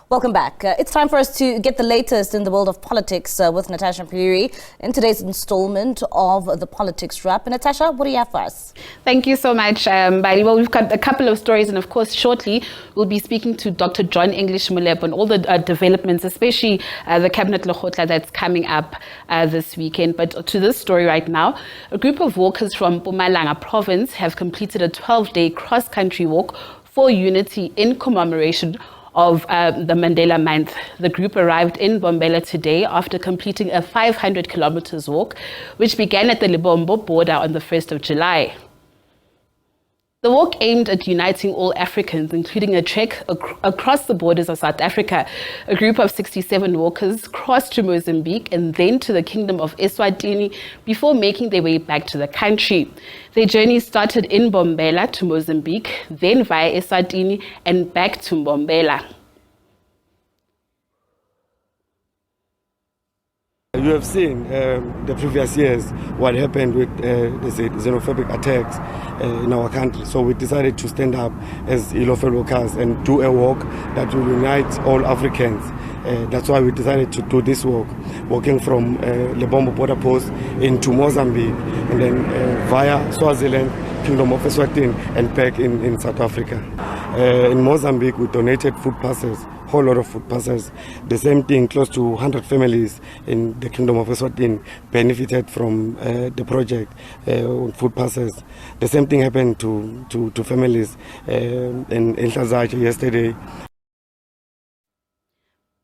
Welcome back. It's time for us to get the latest in the world of politics with Natasha Puri in today's installment of the Politics Wrap. Natasha, what do you have for us? Thank you so much, Bali. Well, we've got a couple of stories, and of course, shortly we'll be speaking to Dr. John English Molepo on all the developments, especially the Cabinet Lekgotla that's coming up this weekend. But to this story right now, a group of walkers from Mpumalanga province have completed a 12-day cross-country walk for unity in commemoration of the Mandela Month. The group arrived in Mbombela today after completing a 500 kilometers walk, which began at the Lebombo border on the 1st of July. The walk aimed at uniting all Africans, including a trek across the borders of South Africa. A group of 67 walkers crossed to Mozambique and then to the Kingdom of Eswatini before making their way back to the country. Their journey started in Mbombela to Mozambique, then via Eswatini and back to Mbombela. You have seen the previous years what happened with the xenophobic attacks in our country. So we decided to stand up as fellow cars and do a walk that will unite all Africans. That's why we decided to do this walk, walking from Lebombo border post into Mozambique and then via Swaziland, Kingdom of Eswatini and back in South Africa. In Mozambique, we donated food passes, whole lot of food passes. The same thing, close to 100 families in the Kingdom of Eswatini benefited from the project on food passes. The same thing happened to families in Hlazatshe yesterday.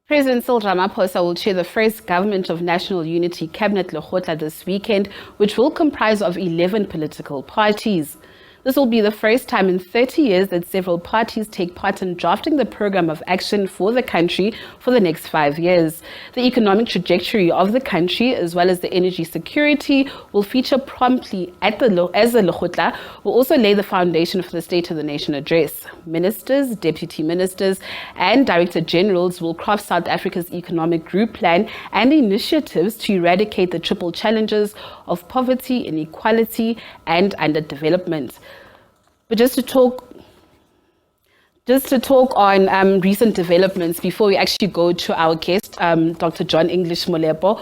President Cyril Ramaphosa will chair the first Government of National Unity Cabinet Lekgotla this weekend, which will comprise of 11 political parties. This will be the first time in 30 years that several parties take part in drafting the program of action for the country for the next 5 years. The economic trajectory of the country, as well as the energy security, will feature promptly as the Lekgotla will also lay the foundation for the State of the Nation address. Ministers, deputy ministers, and director generals will craft South Africa's economic group plan and initiatives to eradicate the triple challenges of poverty, inequality, and underdevelopment. But just to talk on recent developments before we actually go to our guest, Dr. John English Molepo,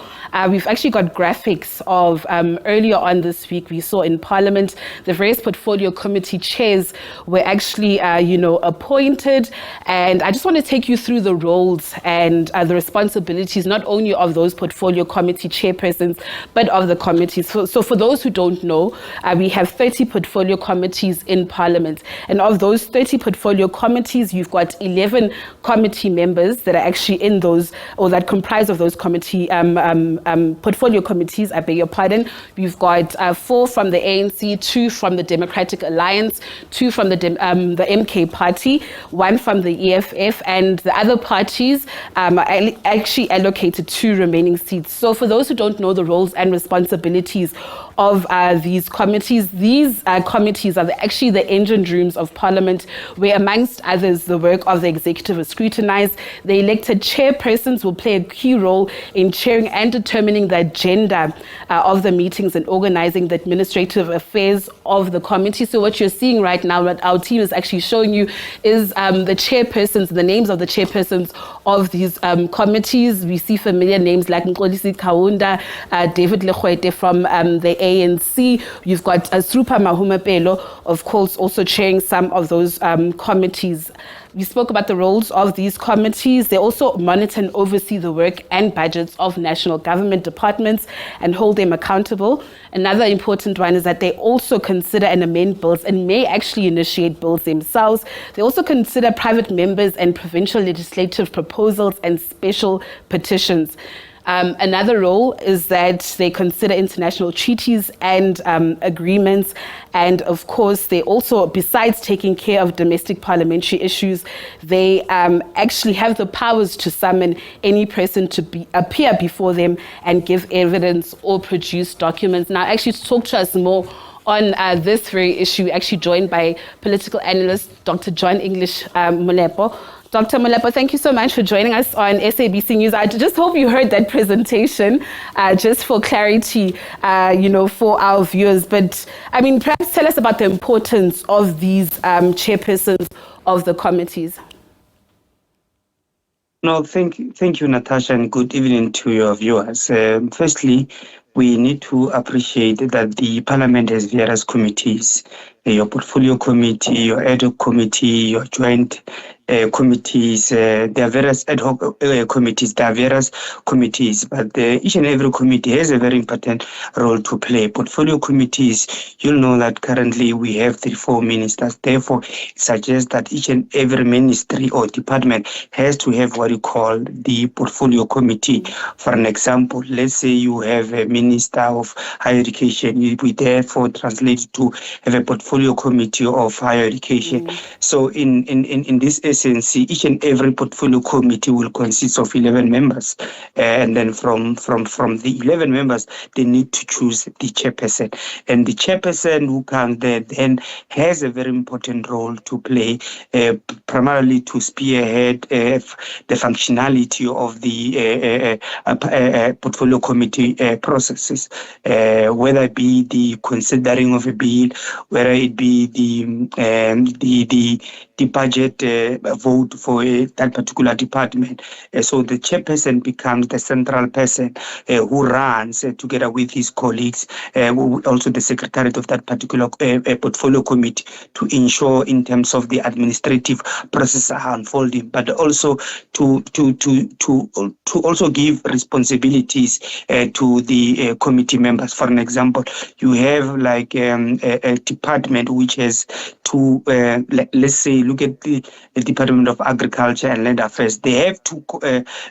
we've actually got graphics of earlier on this week we saw in Parliament the various portfolio committee chairs were actually appointed, and I just want to take you through the roles and the responsibilities not only of those portfolio committee chairpersons but of the committees. So for those who don't know, we have 30 portfolio committees in Parliament, and of those 30 portfolio committees, you've got 11 committee members that are actually in those, or that comprise of those committee portfolio committees. I beg your pardon. We've got 4 from the ANC, 2 from the Democratic Alliance, 2 from the MK Party, 1 from the EFF, and the other parties are actually allocated 2 remaining seats. So for those who don't know the roles and responsibilities of these committees are actually the engine rooms of Parliament, where amongst others the work of the executive is scrutinized. The elected chairpersons will play a key role in chairing and determining the agenda of the meetings and organizing the administrative affairs of the committee. So what you're seeing right now, what our team is actually showing you, is the chairpersons, the names of the chairpersons of these committees. We see familiar names like Nkolisi Kaunda, David Lekwete from the ANC. You've got Srupa Mahumapelo, of course, also chairing some of those committees. We spoke about the roles of these committees. They also monitor and oversee the work and budgets of national government departments and hold them accountable. Another important one is that they also consider and amend bills and may actually initiate bills themselves. They also consider private members and provincial legislative proposals and special petitions. Another role is that they consider international treaties and agreements. And of course, they also, besides taking care of domestic parliamentary issues, they actually have the powers to summon any person to appear before them and give evidence or produce documents. Now, actually, to talk to us more on this very issue, actually joined by political analyst Dr. John English Molepo. Dr. Molepo, thank you so much for joining us on SABC News. I just hope you heard that presentation, just for clarity, for our viewers. But I mean, perhaps tell us about the importance of these chairpersons of the committees. No, thank you, Natasha, and good evening to your viewers. Firstly, we need to appreciate that the Parliament has various committees, your portfolio committee, your ad hoc committee, your joint committees. There are various ad hoc committees, there are various committees, but each and every committee has a very important role to play. Portfolio committees, you'll know that currently we have 3-4 ministers. Therefore, it suggests that each and every ministry or department has to have what you call the portfolio committee. For an example, let's say you have a minister of higher education, we therefore translate to have a portfolio committee of higher education. So in this essence, each and every portfolio committee will consist of 11 members. And then from the 11 members, they need to choose the chairperson. And the chairperson who comes there then has a very important role to play, primarily to spearhead the functionality of the portfolio committee processes, whether it be the considering of a bill, whether it be the budget vote for that particular department. So the chairperson becomes the central person who runs together with his colleagues, also the secretariat of that particular portfolio committee, to ensure in terms of the administrative process are unfolding, but also to also give responsibilities to the committee members. For an example, you have like a department which has two, let's say, look at the Department of Agriculture and Land Affairs. They have two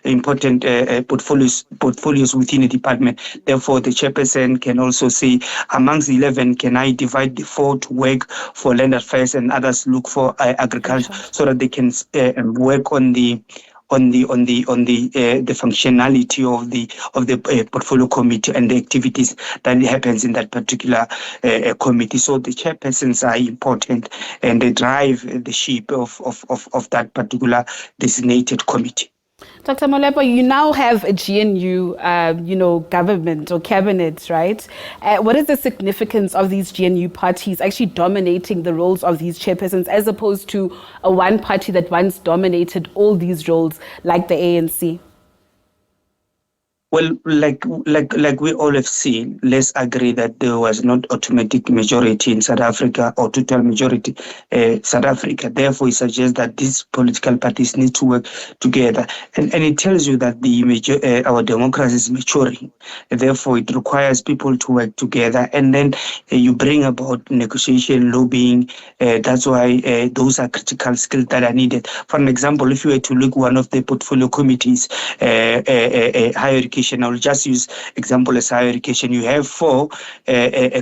important portfolios within a department. Therefore, the chairperson can also say, amongst the 11, can I divide the 4 to work for land affairs and others look for agriculture, so that they can work on the functionality of the portfolio committee and the activities that happens in that particular committee. So the chairpersons are important, and they drive the ship of that particular designated committee. Dr. Molepo, you now have a GNU, government or cabinet, right? What is the significance of these GNU parties actually dominating the roles of these chairpersons, as opposed to a one party that once dominated all these roles, like the ANC? Well, like we all have seen, let's agree that there was not automatic majority in South Africa or total majority South Africa. Therefore, it suggests that these political parties need to work together, and it tells you that our democracy is maturing. Therefore, it requires people to work together, and then you bring about negotiation, lobbying. That's why those are critical skills that are needed. For an example, if you were to look one of the portfolio committees, higher education. I will just use example as higher education. You have 4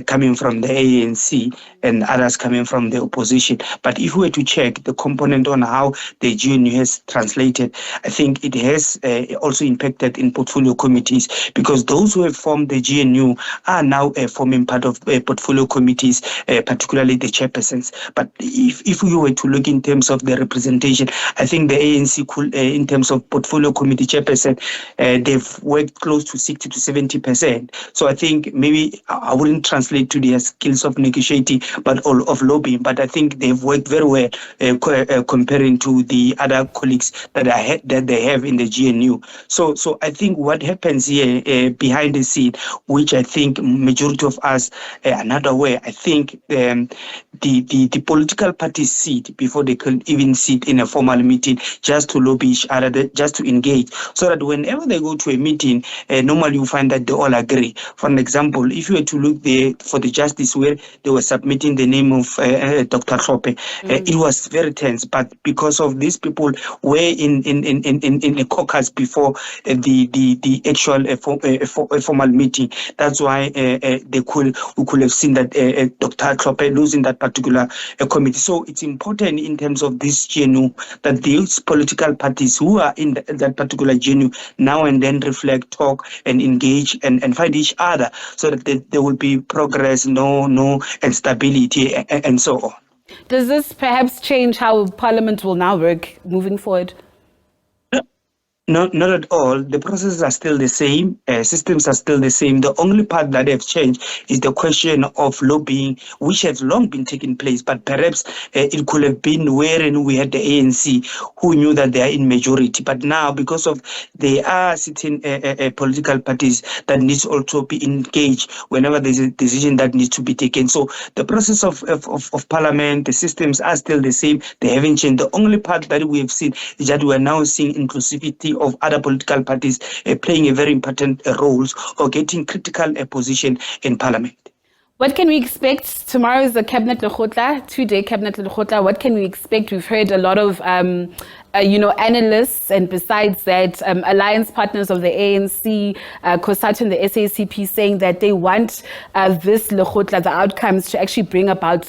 coming from the ANC and others coming from the opposition. But if we were to check the component on how the GNU has translated, I think it has also impacted in portfolio committees, because those who have formed the GNU are now forming part of portfolio committees, particularly the chairpersons. But if we were to look in terms of the representation, I think the ANC could, in terms of portfolio committee chairperson, they've worked close to 60 to 70%. So I think maybe I wouldn't translate to their skills of negotiating, but of lobbying. But I think they've worked very well comparing to the other colleagues that they have in the GNU. So I think what happens here behind the scene, which I think majority of us are not aware, I think the political parties sit before they can even sit in a formal meeting just to lobby each other, just to engage, so that whenever they go to a meeting, normally you find that they all agree. For an example, if you were to look there for the justice where they were submitting the name of Dr. Tlhophe, it was very tense. But because of these people were in a caucus before the actual formal meeting, that's why we could have seen that Dr. Tlhophe losing that particular committee. So it's important in terms of this GNU that these political parties who are in that particular GNU now and then reflect, talk, and engage and find each other, so that there will be progress, and stability, and so on. Does this perhaps change how Parliament will now work moving forward? Not at all. The processes are still the same. Systems are still the same. The only part that have changed is the question of lobbying, which has long been taking place. But perhaps it could have been wherein we had the ANC, who knew that they are in majority. But now, because of they are certain political parties that needs also be engaged whenever there's a decision that needs to be taken. So the process of parliament, the systems are still the same. They haven't changed. The only part that we have seen is that we are now seeing inclusivity of other political parties playing a very important roles or getting critical position in parliament. What can we expect? Tomorrow is the Cabinet Lekgotla, 2-day Cabinet Lekgotla. What can we expect? We've heard a lot of analysts, and besides that, alliance partners of the ANC, COSATU and the SACP saying that they want this Lekgotla, the outcomes, to actually bring about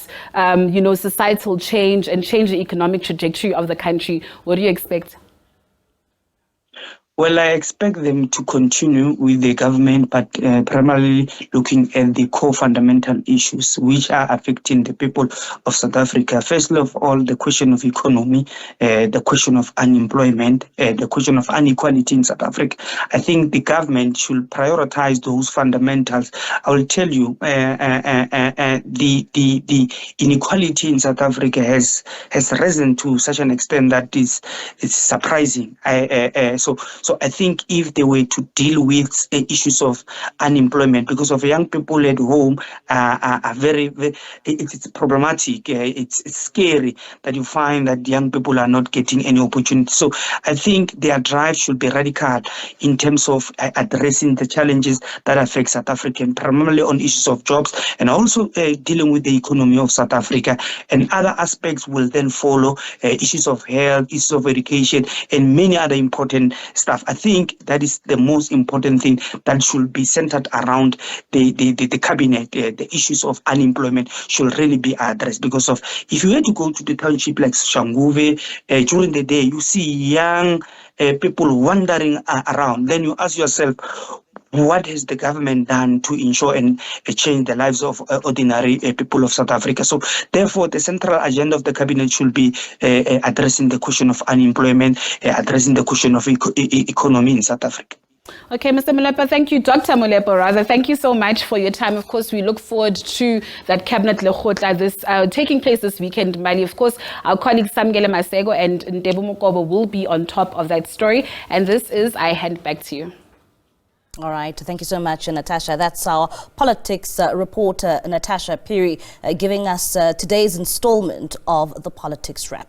societal change and change the economic trajectory of the country. What do you expect? Well, I expect them to continue with the government, but primarily looking at the core fundamental issues which are affecting the people of South Africa. First of all, the question of economy, the question of unemployment, the question of inequality in South Africa. I think the government should prioritize those fundamentals. I will tell you, the inequality in South Africa has risen to such an extent that it's surprising. So I think if they were to deal with issues of unemployment, because of young people at home are very it's problematic. It's scary that you find that young people are not getting any opportunity. So I think their drive should be radical in terms of addressing the challenges that affect South Africa, primarily on issues of jobs and also dealing with the economy of South Africa. And other aspects will then follow, issues of health, issues of education, and many other important stuff. I think that is the most important thing that should be centered around the cabinet. The issues of unemployment should really be addressed, because of if you were to go to the township like Shanguve during the day, you see young people wandering around. Then you ask yourself, what has the government done to ensure and change the lives of ordinary people of South Africa? So therefore, the central agenda of the cabinet should be addressing the question of unemployment, addressing the question of economy in South Africa. Okay, Mr. Molepo, thank you. Dr. Molepo, rather, thank you so much for your time. Of course, we look forward to that Cabinet Lekgotla, this taking place this weekend, Mali. Of course, our colleagues Samgele Masego and Ndebo Mokobo will be on top of that story. And this is, I hand back to you. All right. Thank you so much, Natasha. That's our politics reporter, Natasha Piri, giving us today's installment of the Politics Wrap.